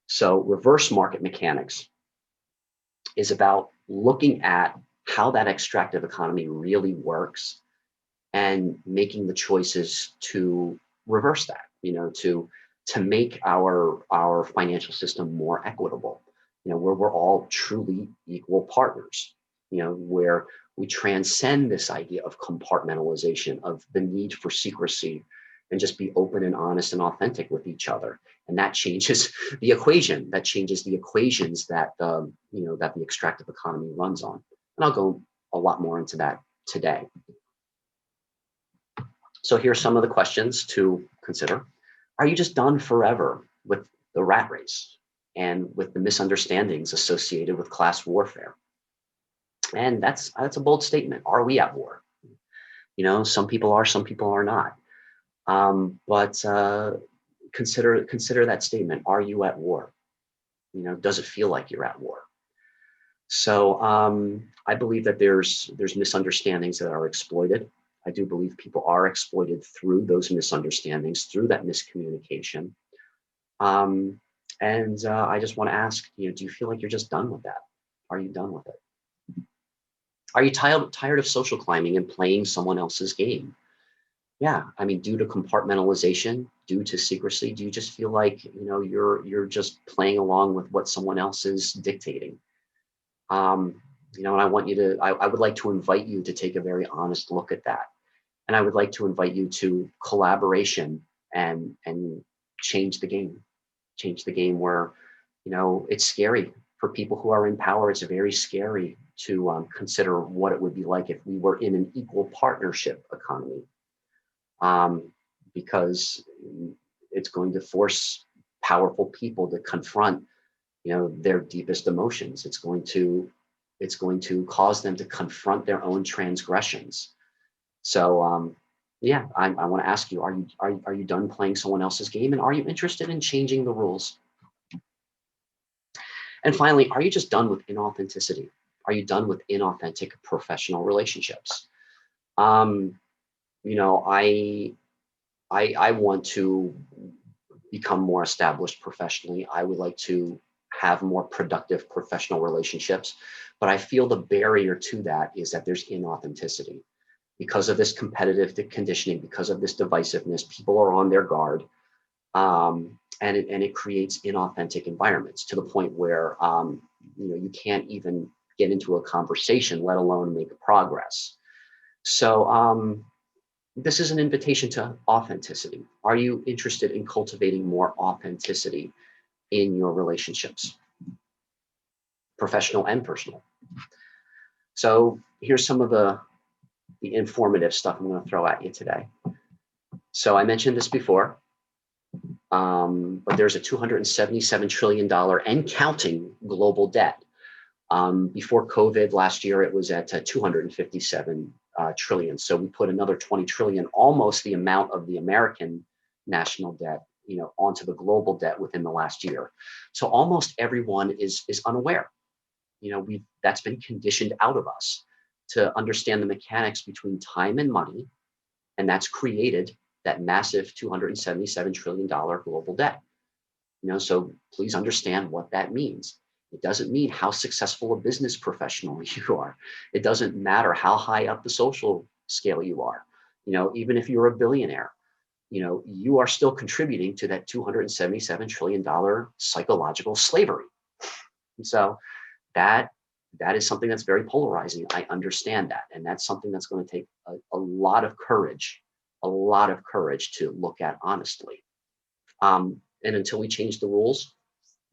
So reverse market mechanics is about looking at how that extractive economy really works and making the choices to reverse that, to make our financial system more equitable, where we're all truly equal partners, where we transcend this idea of compartmentalization, of the need for secrecy, and just be open and honest and authentic with each other. And that changes the equation. That changes the equations that that the extractive economy runs on. And I'll go a lot more into that today. So here's some of the questions to consider. Are you just done forever with the rat race and with the misunderstandings associated with class warfare? And that's a bold statement. Are we at war? Some people are, some people are not. But consider that statement. Are you at war? Does it feel like you're at war? So I believe that there's misunderstandings that are exploited. I do believe people are exploited through those misunderstandings, through that miscommunication. And I just want to ask, do you feel like you're just done with that? Are you done with it? Are you tired of social climbing and playing someone else's game? Yeah, I mean, due to compartmentalization, due to secrecy, do you just feel like, you're just playing along with what someone else is dictating? And I want you to, I would like to invite you to take a very honest look at that. And I would like to invite you to collaboration and change the game where, it's scary for people who are in power. It's very scary to consider what it would be like if we were in an equal partnership economy, because it's going to force powerful people to confront, their deepest emotions. It's going to cause them to confront their own transgressions. So yeah, I want to ask you, are you done playing someone else's game, and are you interested in changing the rules? And finally, are you just done with inauthenticity? Are you done with inauthentic professional relationships? I want to become more established professionally. I would like to have more productive professional relationships, but I feel the barrier to that is that there's inauthenticity. Because of this competitive conditioning, because of this divisiveness, people are on their guard, and it creates inauthentic environments to the point where you can't even get into a conversation, let alone make progress. So this is an invitation to authenticity. Are you interested in cultivating more authenticity in your relationships, professional and personal? So here's some of the informative stuff I'm going to throw at you today. So I mentioned this before, but there's a $277 trillion and counting global debt. Before COVID last year, it was at 257 trillion. So we put another 20 trillion, almost the amount of the American national debt, onto the global debt within the last year. So almost everyone is unaware. That's been conditioned out of us to understand the mechanics between time and money, and that's created that massive $277 trillion global debt. So please understand what that means. It doesn't mean how successful a business professional you are. It doesn't matter how high up the social scale you are. Even if you're a billionaire, you are still contributing to that $277 trillion psychological slavery. And so that is something that's very polarizing. I understand that. And that's something that's going to take a lot of courage to look at honestly. And until we change the rules,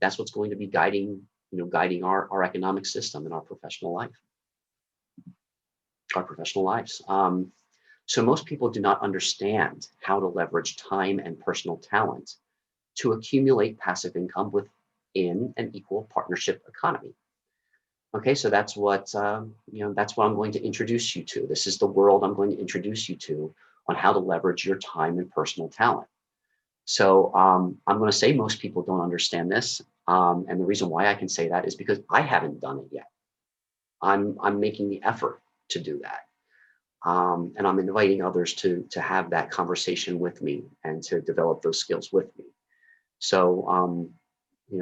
that's what's going to be guiding our economic system and our professional lives. So most people do not understand how to leverage time and personal talent to accumulate passive income within an equal partnership economy. Okay, so that's what that's what I'm going to introduce you to. This is the world I'm going to introduce you to on how to leverage your time and personal talent. So I'm going to say most people don't understand this, and the reason why I can say that is because I haven't done it yet. I'm making the effort to do that, and I'm inviting others to have that conversation with me and to develop those skills with me. So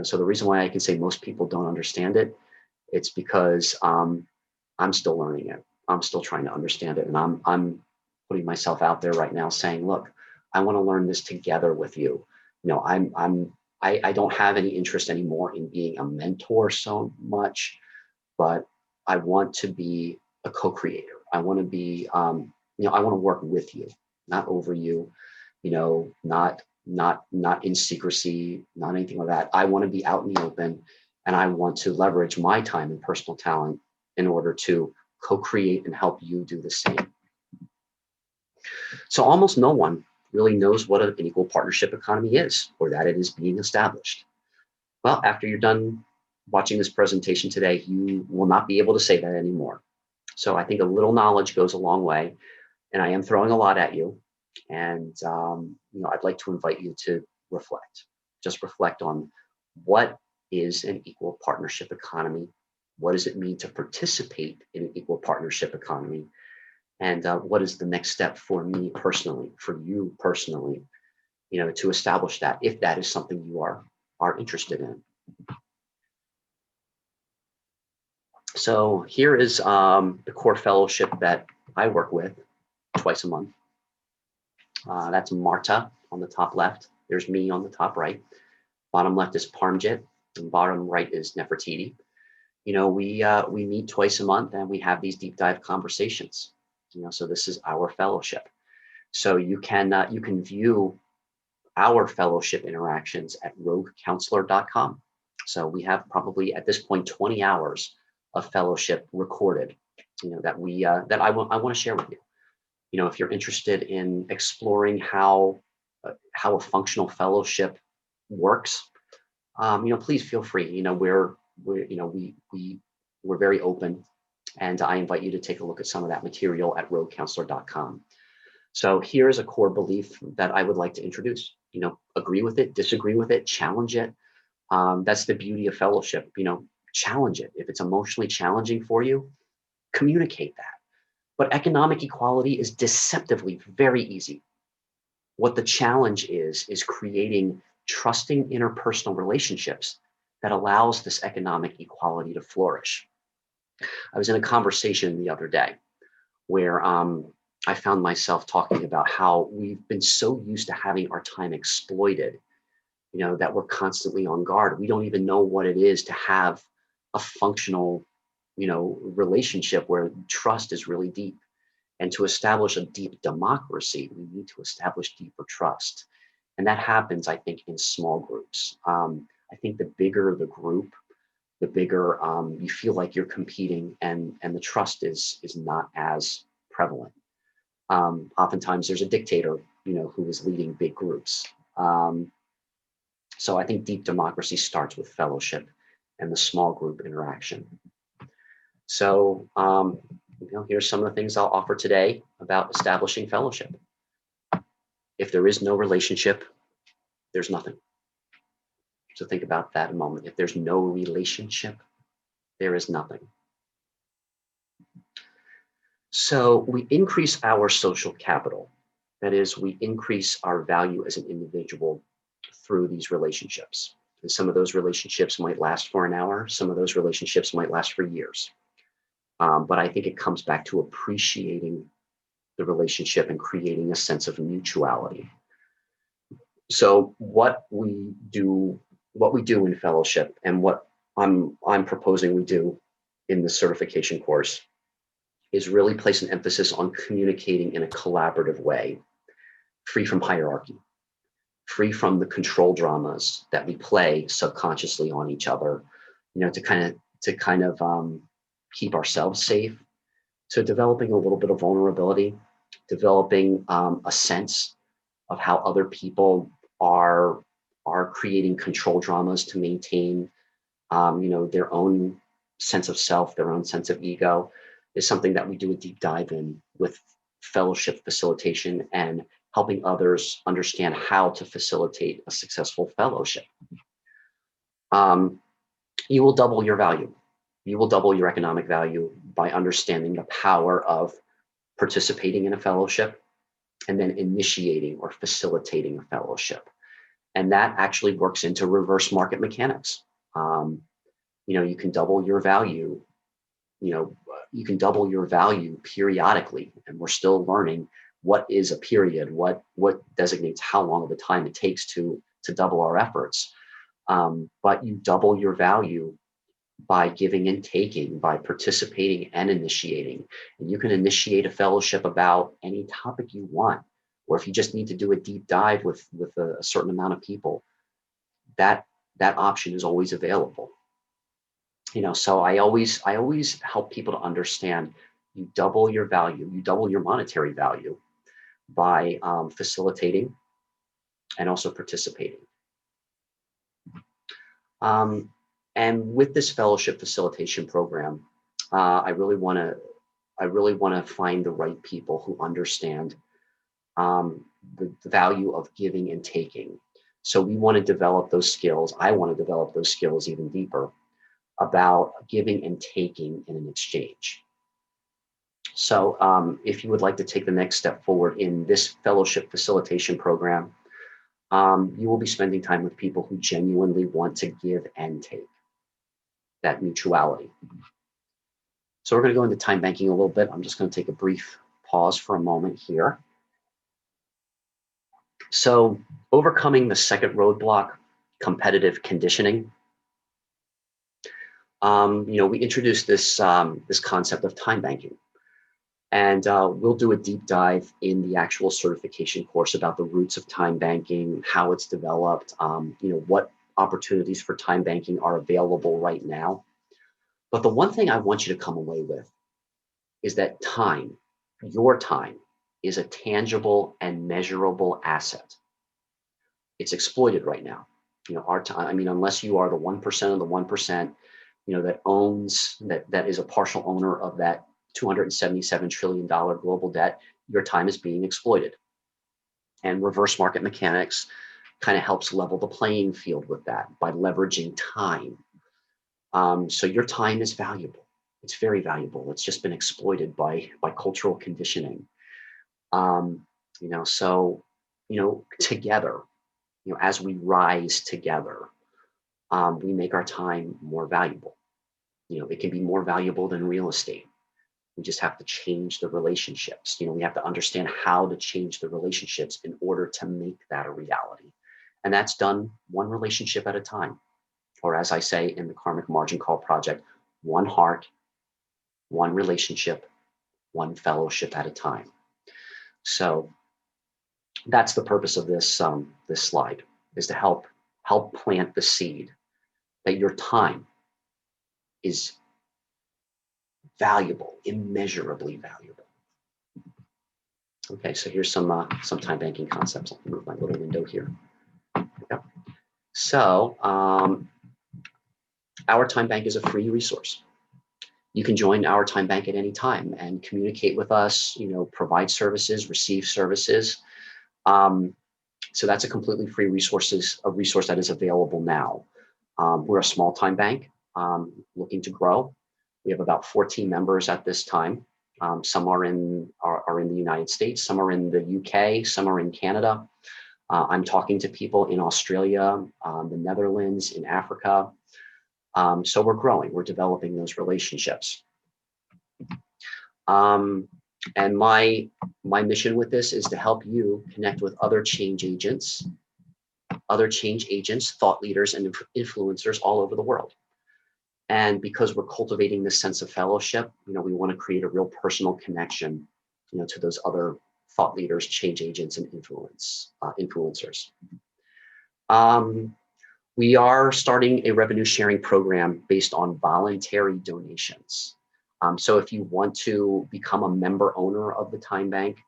So the reason why I can say most people don't understand it, it's because I'm still learning it. I'm still trying to understand it, and I'm putting myself out there right now, saying, look, I want to learn this together with you. I don't have any interest anymore in being a mentor so much, but I want to be a co-creator. I want to be, I want to work with you, not over you, not in secrecy, not anything like that. I want to be out in the open, and I want to leverage my time and personal talent in order to co-create and help you do the same. So almost no one really knows what an equal partnership economy is, or that it is being established. Well, after you're done watching this presentation today, you will not be able to say that anymore. So I think a little knowledge goes a long way, and I am throwing a lot at you. And I'd like to invite you to reflect. Just reflect on what is an equal partnership economy. What does it mean to participate in an equal partnership economy? And what is the next step for me personally, for you personally, to establish that, if that is something you are interested in. So here is the core fellowship that I work with twice a month. That's Marta on the top left. There's me on the top right. Bottom left is Parmjit, and bottom right is Nefertiti. We meet twice a month, and we have these deep dive conversations. So this is our fellowship. So you can view our fellowship interactions at roguecounselor.com. So we have probably at this point 20 hours of fellowship recorded, that I want to share with you. If you're interested in exploring how a functional fellowship works, please feel free. We're very open, and I invite you to take a look at some of that material at roguecounselor.com. So here's a core belief that I would like to introduce. Agree with it, disagree with it, challenge it. That's the beauty of fellowship. Challenge it. If it's emotionally challenging for you, communicate that. But economic equality is deceptively very easy. What the challenge is creating trusting interpersonal relationships that allows this economic equality to flourish. I was in a conversation the other day where I found myself talking about how we've been so used to having our time exploited, that we're constantly on guard. We don't even know what it is to have a functional, relationship where trust is really deep. And to establish a deep democracy, we need to establish deeper trust. And that happens, I think, in small groups. I think the bigger the group, the bigger you feel like you're competing, and the trust is not as prevalent. Oftentimes there's a dictator, who is leading big groups. So I think deep democracy starts with fellowship and the small group interaction. So here's some of the things I'll offer today about establishing fellowship. If there is no relationship, there's nothing. So think about that a moment. If there's no relationship, there is nothing. So we increase our social capital. That is, we increase our value as an individual through these relationships. And some of those relationships might last for an hour. Some of those relationships might last for years. But I think it comes back to appreciating the relationship and creating a sense of mutuality. So what we do in fellowship, and what I'm proposing we do in the certification course, is really place an emphasis on communicating in a collaborative way, free from hierarchy, free from the control dramas that we play subconsciously on each other, to kind of keep ourselves safe. So developing a little bit of vulnerability, developing a sense of how other people are creating control dramas to maintain, their own sense of self, their own sense of ego, is something that we do a deep dive in with fellowship facilitation and helping others understand how to facilitate a successful fellowship. You will double your value. You will double your economic value by understanding the power of participating in a fellowship and then initiating or facilitating a fellowship. And that actually works into reverse market mechanics. You can double your value, you can double your value periodically. And we're still learning what is a period, what designates how long of a time it takes to double our efforts. But you double your value by giving and taking, by participating and initiating. And you can initiate a fellowship about any topic you want, or if you just need to do a deep dive with a certain amount of people, that option is always available. So I always help people to understand you double your value, you double your monetary value by facilitating and also participating. And with this fellowship facilitation program, I really want to find the right people who understand the value of giving and taking. So we want to develop those skills. I want to develop those skills even deeper about giving and taking in an exchange. So if you would like to take the next step forward in this fellowship facilitation program, you will be spending time with people who genuinely want to give and take, that mutuality. So we're going to go into time banking a little bit. I'm just going to take a brief pause for a moment here. So overcoming the second roadblock, competitive conditioning. We introduced this concept of time banking, and we'll do a deep dive in the actual certification course about the roots of time banking, how it's developed, what opportunities for time banking are available right now. But the one thing I want you to come away with is that time, your time, is a tangible and measurable asset. It's exploited right now. Our time, unless you are the 1% of the 1%, that is a partial owner of that $277 trillion global debt, your time is being exploited. And reverse market mechanics kind of helps level the playing field with that by leveraging time. So your time is valuable. It's very valuable. It's just been exploited by cultural conditioning. Together, as we rise together, we make our time more valuable. It can be more valuable than real estate. We just have to change the relationships. We have to understand how to change the relationships in order to make that a reality. And that's done one relationship at a time. Or as I say in the Karmic Margin Call Project, one heart, one relationship, one fellowship at a time. So that's the purpose of this slide, is to help plant the seed that your time is valuable, immeasurably valuable. Okay, so here's some time banking concepts. I'll move my little window here. Okay. So our time bank is a free resource. You can join our time bank at any time and communicate with us, provide services, receive services. So that's a completely free resource that is available now. We're a small time bank looking to grow. We have about 14 members at this time. Some are in the United States, some are in the UK, some are in Canada. I'm talking to people in Australia, the Netherlands, in Africa. So we're growing, we're developing those relationships. And my mission with this is to help you connect with other change agents, thought leaders, and influencers all over the world. And because we're cultivating this sense of fellowship, we want to create a real personal connection, to those other thought leaders, change agents, and influencers. We are starting a revenue sharing program based on voluntary donations. So if you want to become a member owner of the time bank,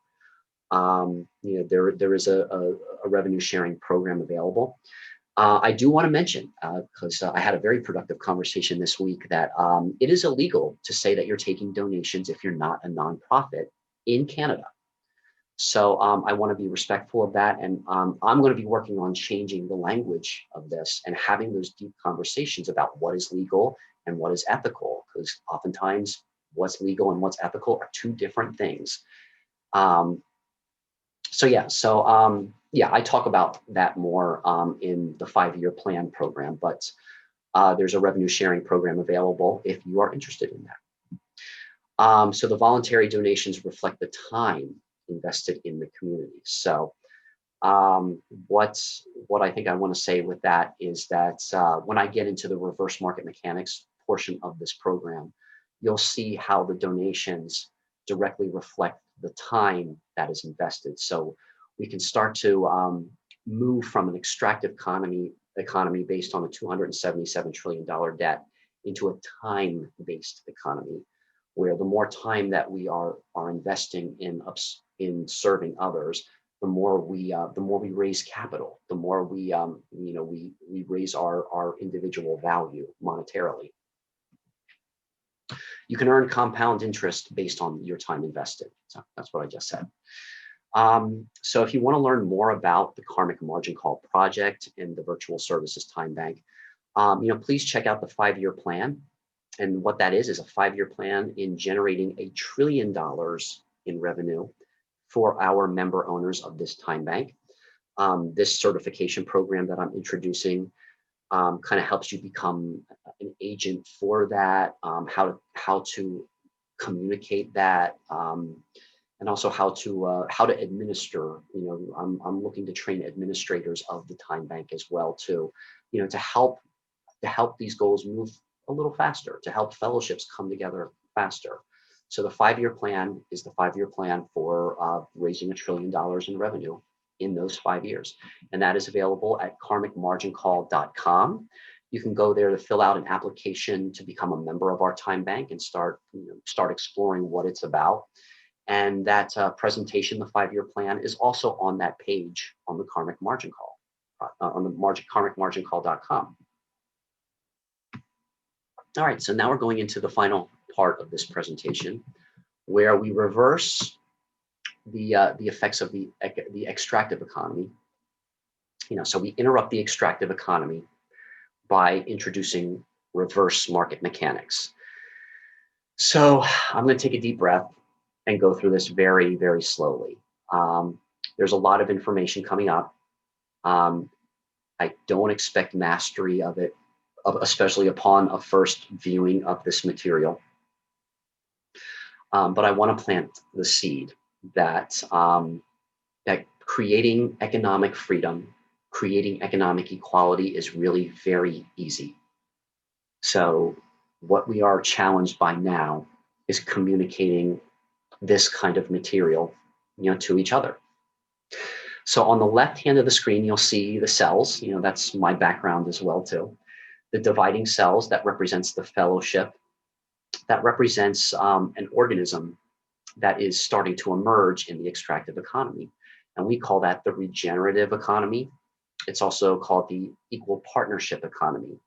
there is a revenue sharing program available. I do want to mention, because I had a very productive conversation this week, that it is illegal to say that you're taking donations if you're not a nonprofit in Canada. So I want to be respectful of that. And I'm going to be working on changing the language of this and having those deep conversations about what is legal and what is ethical, because oftentimes what's legal and what's ethical are two different things. So yeah, yeah, I talk about that more in the 5-year plan program, but there's a revenue sharing program available if you are interested in that. So the voluntary donations reflect the time invested in the community. So what I think I want to say with that is that when I get into the reverse market mechanics portion of this program, you'll see how the donations directly reflect the time that is invested. So we can start to move from an extractive economy based on a $277 trillion debt into a time-based economy, where the more time that we are investing in serving others, the more we raise capital, the more we raise our individual value monetarily. You can earn compound interest based on your time invested. So that's what I just said. So if you want to learn more about the Karmic Margin Call project and the Virtual Services Time Bank, please check out the 5-year plan. And what that is a 5-year plan in generating $1 trillion in revenue for our member owners of this time bank. This certification program that I'm introducing kind of helps you become an agent for that, how to communicate that, and also how to administer. I'm looking to train administrators of the time bank as well too, to help these goals move a little faster, to help fellowships come together faster. So the 5-year plan is the 5-year plan for raising $1 trillion in revenue in those 5 years. And that is available at karmicmargincall.com. You can go there to fill out an application to become a member of our time bank and start exploring what it's about. And that presentation, the 5-year plan, is also on that page on the Karmic Margin Call, on the karmicmargincall.com. All right, so now we're going into the final part of this presentation, where we reverse the effects of the extractive economy. So we interrupt the extractive economy by introducing reverse market mechanics. So I'm going to take a deep breath and go through this very, very slowly. There's a lot of information coming up. I don't expect mastery of it, especially upon a first viewing of this material. But I want to plant the seed that creating economic freedom, creating economic equality is really very easy. So what we are challenged by now is communicating this kind of material, to each other. So on the left hand of the screen, you'll see the cells. That's my background as well too. The dividing cells, that represents the fellowship, that represents an organism that is starting to emerge in the extractive economy. And we call that the regenerative economy. It's also called the equal partnership economy.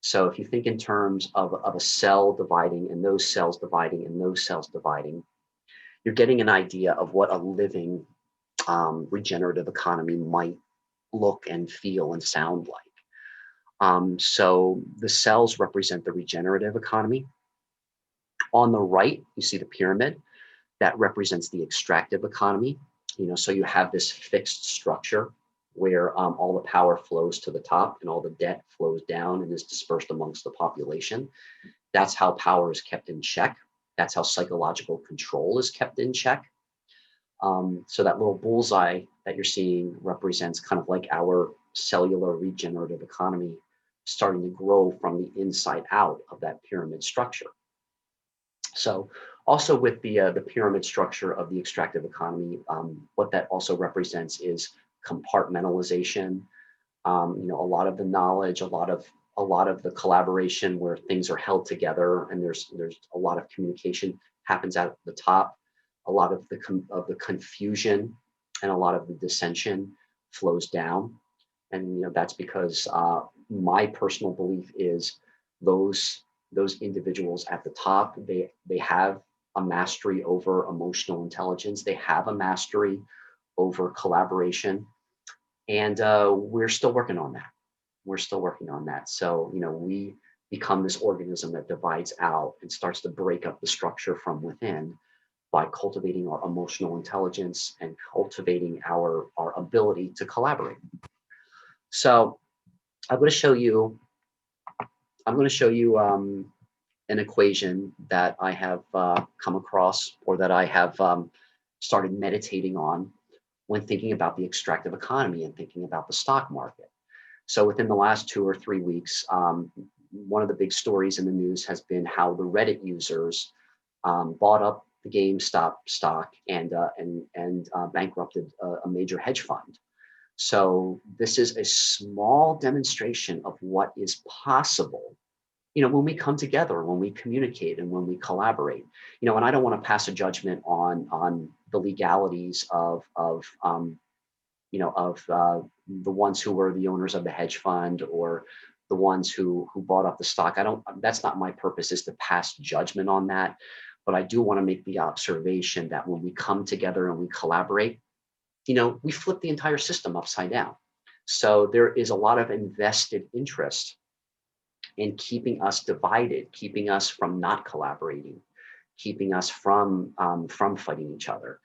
So if you think in terms of a cell dividing and those cells dividing and those cells dividing, you're getting an idea of what a living regenerative economy might look and feel and sound like. So the cells represent the regenerative economy. On the right, you see the pyramid that represents the extractive economy. So you have this fixed structure where all the power flows to the top and all the debt flows down and is dispersed amongst the population. That's how power is kept in check. That's how psychological control is kept in check. So that little bullseye that you're seeing represents kind of like our cellular regenerative economy starting to grow from the inside out of that pyramid structure. So also with the pyramid structure of the extractive economy, what that also represents is compartmentalization. A lot of the knowledge, a lot of the collaboration where things are held together, and there's a lot of communication happens at the top. A lot of the confusion and a lot of the dissension flows down, and that's because my personal belief is those individuals at the top, they have a mastery over emotional intelligence. They have a mastery over collaboration, and we're still working on that. We're still working on that. So we become this organism that divides out and starts to break up the structure from within. by cultivating our emotional intelligence and cultivating our ability to collaborate. So I'm going to show you, I'm going to show you an equation that I have come across, or that I have started meditating on when thinking about the extractive economy and thinking about the stock market. So within the last 2 or 3 weeks, one of the big stories in the news has been how the Reddit users bought up the GameStop stock and bankrupted a major hedge fund. So this is a small demonstration of what is possible, when we come together, when we communicate, and when we collaborate. And I don't want to pass a judgment on the legalities of the ones who were the owners of the hedge fund, or the ones who bought up the stock. That's not my purpose, is to pass judgment on that. But I do want to make the observation that when we come together and we collaborate, we flip the entire system upside down. So there is a lot of invested interest in keeping us divided, keeping us from not collaborating, keeping us from fighting each other.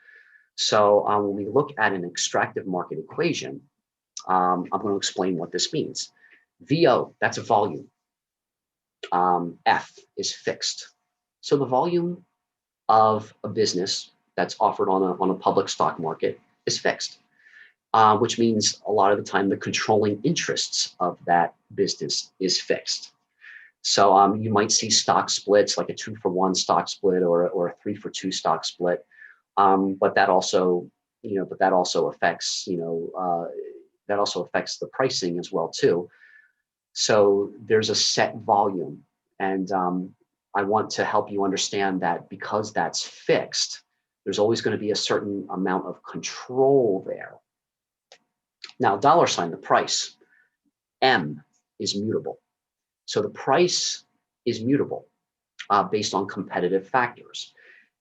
So when we look at an extractive market equation, I'm going to explain what this means. VO, that's a volume. F is fixed. So the volume of a business that's offered on a public stock market is fixed, which means a lot of the time the controlling interests of that business is fixed. So you might see stock splits, like a 2-for-1 stock split, or a 3-for-2 stock split. But that also affects, that also affects the pricing as well too. So there's a set volume, and I want to help you understand that because that's fixed, there's always going to be a certain amount of control there. Now, $, the price, M, is mutable. So the price is mutable based on competitive factors.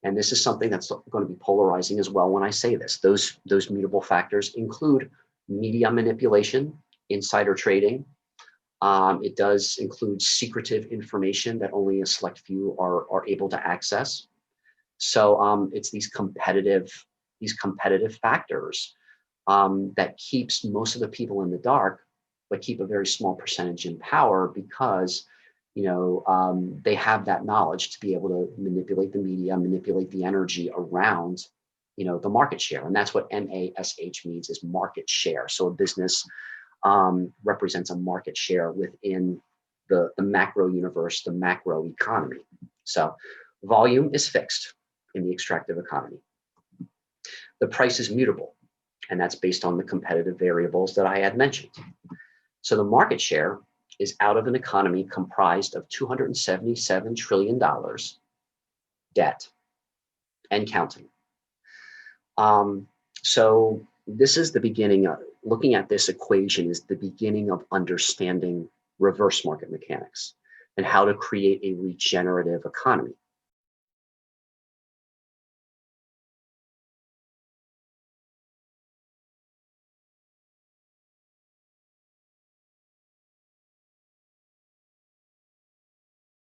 And this is something that's going to be polarizing as well when I say this. Those mutable factors include media manipulation, insider trading. It does include secretive information that only a select few are able to access. So it's these competitive factors that keeps most of the people in the dark, but keep a very small percentage in power, because they have that knowledge to be able to manipulate the media, manipulate the energy around, the market share. And that's what MASH means, is market share. So a business represents a market share within the macro universe, the macro economy. So volume is fixed in the extractive economy. The price is mutable, and that's based on the competitive variables that I had mentioned. So the market share is out of an economy comprised of $277 trillion debt and counting. So this is the beginning of looking at this equation, is the beginning of understanding reverse market mechanics and how to create a regenerative economy.